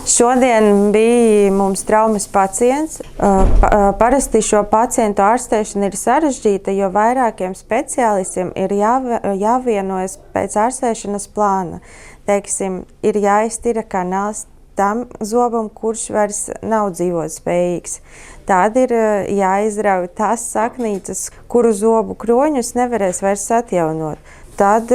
Šodien bija mums traumas pacients. Parasti šo pacientu ārstēšana ir sarežģīta, jo vairākiem speciālistiem ir jāvienojas pēc ārstēšanas plāna. Teiksim, ir jāiztira kanāls tam zobam, kurš vairs nav dzīvotspējīgs. Tad ir jāizrauj tās saknītes, kuru zobu kroņus nevarēs vairs atjaunot. Tad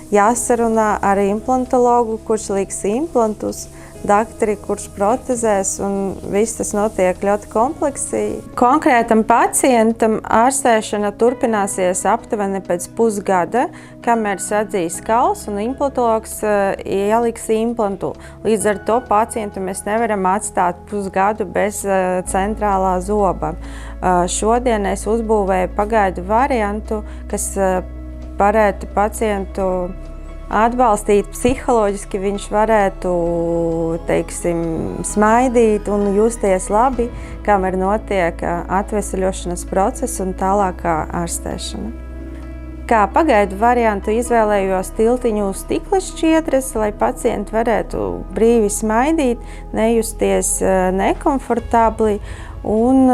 jāsarunā ar implantologu, kurš liks implantus, daktari, kurš protezēs, un viss tas notiek ļoti kompleksī. Konkrētam pacientam ārstēšana turpināsies aptuveni pēc pusgada, kamēr sadzīs kauls un implantologs ieliks implantu. Līdz ar to pacientu mēs nevaram atstāt pusgadu bez centrālā zoba. Šodien es uzbūvēju pagaidu variantu, kas varētu pacientu atbalstīt psiholoģiski, viņš varētu, teiksim, smaidīt un justies labi, kamēr notiek atvesaļošanas process un tālākā ārstēšana. Kā pagaidu variantu izvēlējos tiltiņu stikla šķiedras, lai pacienti varētu brīvi smaidīt, nejusties nekomfortabli, un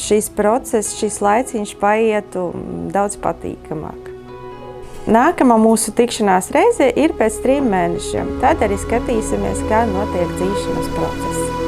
šis process, šis laiciņš paietu daudz patīkamāk. Nākamā mūsu tikšanās reize ir pēc 3 mēnešiem. Tad arī skatīsimies, kā notiek dzīšanas process.